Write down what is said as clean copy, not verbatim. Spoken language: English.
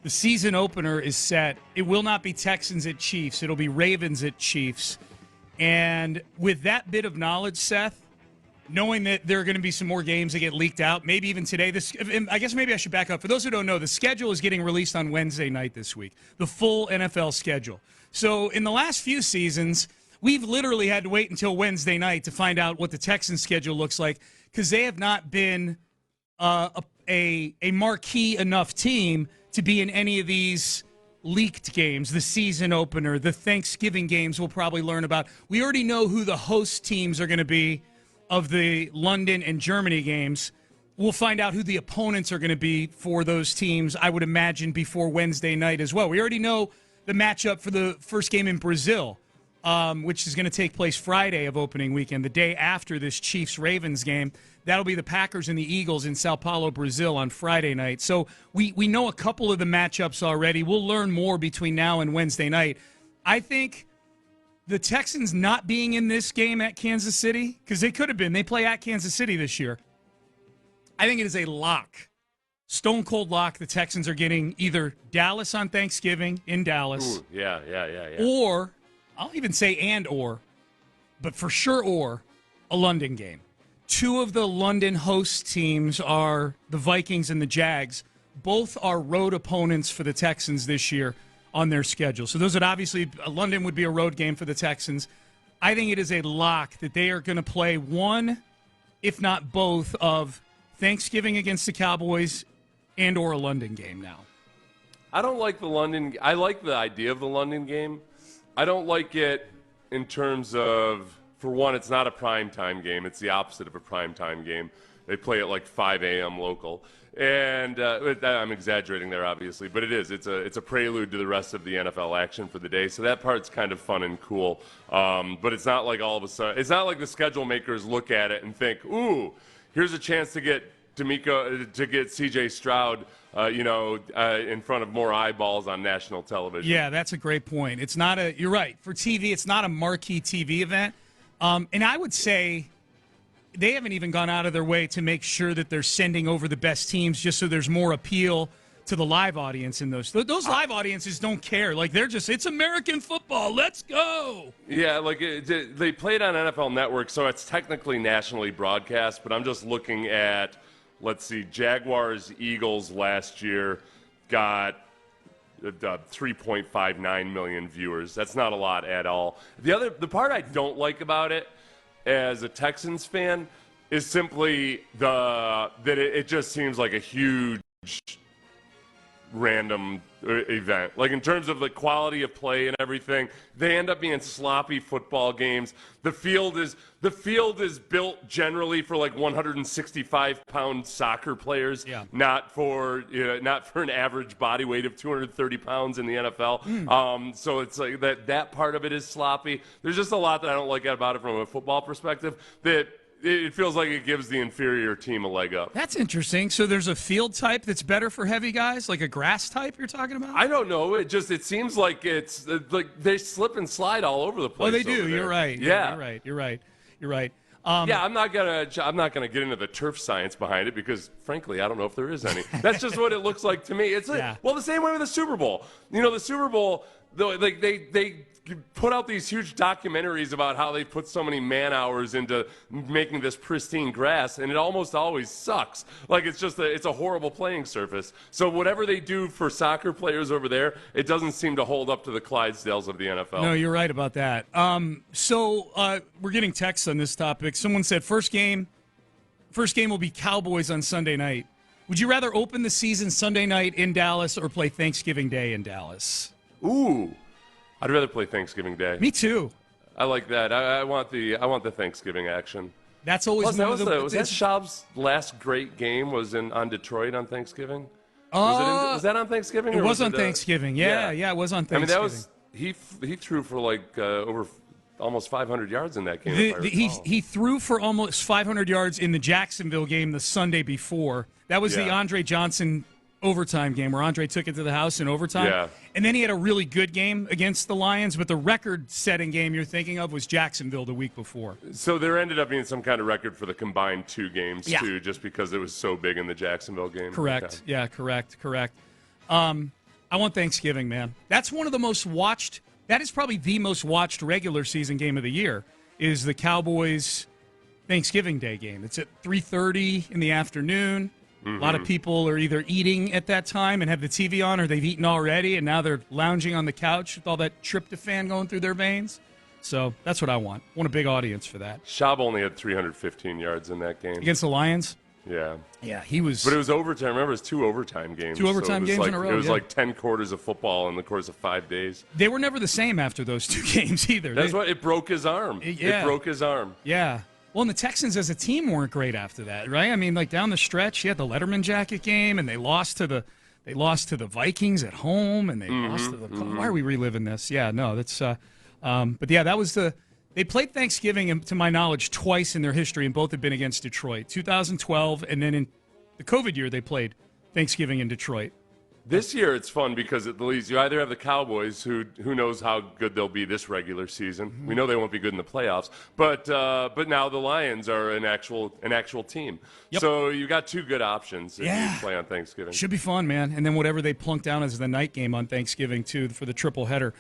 The season opener is set. It will not be Texans at Chiefs. It'll be Ravens at Chiefs. And with that bit of knowledge, Seth, knowing that there are going to be some more games that get leaked out, maybe even today. I guess maybe I should back up. For those who don't know, the schedule is getting released on Wednesday night this week, the full NFL schedule. So in the last few seasons, we've literally had to wait until Wednesday night to find out what the Texans schedule looks like because they have not been a marquee enough team to be in any of these leaked games, the season opener, the Thanksgiving games we'll probably learn about. We already know who the host teams are going to be of the London and Germany games. We'll find out who the opponents are going to be for those teams, I would imagine, before Wednesday night as well. We already know the matchup for the first game in Brazil, which is going to take place Friday of opening weekend, the day after this Chiefs-Ravens game. That'll be the Packers and the Eagles in Sao Paulo, Brazil on Friday night. So we know a couple of the matchups already. We'll learn more between now and Wednesday night. I think the Texans not being in this game at Kansas City, because they could have been. They play at Kansas City this year. I think it is a lock. Stone cold lock. The Texans are getting either Dallas on Thanksgiving in Dallas. Ooh, yeah. Or, I'll even say or, but for sure a London game. Two of the London host teams are the Vikings and the Jags. Both are road opponents for the Texans this year on their schedule. So those would obviously, London would be a road game for the Texans. I think it is a lock that they are going to play one, if not both, of Thanksgiving against the Cowboys and or a London game now. I don't like the London. I like the idea of the London game. I don't like it in terms of, for one, it's not a primetime game. It's the opposite of a primetime game. They play at like 5 a.m. local. And I'm exaggerating there, obviously, but it is. It's a prelude to the rest of the NFL action for the day. So that part's kind of fun and cool. But it's not like all of a sudden, it's not like the schedule makers look at it and think, ooh, here's a chance to get C.J. Stroud, in front of more eyeballs on national television. Yeah, that's a great point. It's not you're right. For TV, it's not a marquee TV event. And I would say they haven't even gone out of their way to make sure that they're sending over the best teams just so there's more appeal to the live audience in those. Those live audiences don't care. Like, they're just, it's American football. Let's go. Yeah, they played on NFL Network, so it's technically nationally broadcast, but I'm just looking at, let's see, Jaguars, Eagles last year got 3.59 million viewers. That's not a lot at all. The part I don't like about it as a Texans fan is simply that it just seems like a huge random event. Like, in terms of the quality of play and everything, they end up being sloppy football games. The field is built generally for like 165-pound soccer players, not for an average body weight of 230 pounds in the NFL. So it's like that part of it is sloppy. There's just a lot that I don't like about it from a football perspective, that it feels like it gives the inferior team a leg up. That's interesting. So there's a field type that's better for heavy guys, like a grass type you're talking about? I don't know. It seems like it's like they slip and slide all over the place. Oh, they do. You're right. Yeah. You're right. I'm not gonna get into the turf science behind it because, frankly, I don't know if there is any. That's just what it looks like to me. It's the same way with the Super Bowl. The Super Bowl, like they put out these huge documentaries about how they put so many man hours into making this pristine grass, and it almost always sucks. Like, it's a horrible playing surface. So whatever they do for soccer players over there, it doesn't seem to hold up to the Clydesdales of the NFL. No, you're right about that. So we're getting texts on this topic. Someone said first game will be Cowboys on Sunday night. Would you rather open the season Sunday night in Dallas or play Thanksgiving Day in Dallas? Ooh. I'd rather play Thanksgiving Day. Me too. I like that. I want the Thanksgiving action. That's always was that Schaub's last great game on Detroit on Thanksgiving? Was that on Thanksgiving? It was on Thanksgiving. Yeah, it was on Thanksgiving. I mean, he threw for like over almost 500 yards in that game. He threw for almost 500 yards in the Jacksonville game the Sunday before. That was the Andre Johnson overtime game where Andre took it to the house in overtime. Yeah. And then he had a really good game against the Lions, but the record-setting game you're thinking of was Jacksonville the week before. So there ended up being some kind of record for the combined two games, too, just because it was so big in the Jacksonville game. Correct. Okay. Yeah, correct. I want Thanksgiving, man. That's one of the most watched. That is probably the most watched regular season game of the year. Is the Cowboys Thanksgiving Day game? It's at 3:30 in the afternoon. A lot of people are either eating at that time and have the TV on, or they've eaten already, and now they're lounging on the couch with all that tryptophan going through their veins. So that's what I want. I want a big audience for that. Schaub only had 315 yards in that game. Against the Lions? Yeah. Yeah, he was. But it was overtime. Remember, it was 2 overtime games. 2 overtime games in a row. It was yeah. like 10 quarters of football in the course of 5 days. They were never the same after those 2 games either. That's why it broke his arm. Yeah. It broke his arm. Yeah. Well, and the Texans as a team weren't great after that, right? I mean, like down the stretch, you had the Letterman jacket game, and they lost to the Vikings at home, and they lost to the. Why are we reliving this? Yeah, no, that's. But yeah, that was They played Thanksgiving, to my knowledge, twice in their history, and both had been against Detroit. 2012, and then in the COVID year, they played Thanksgiving in Detroit. This year it's fun because at least you either have the Cowboys, who knows how good they'll be this regular season. We know they won't be good in the playoffs, but now the Lions are an actual team. Yep. So you got 2 good options if Yeah. you play on Thanksgiving. Should be fun, man. And then whatever they plunk down as the night game on Thanksgiving too for the triple header.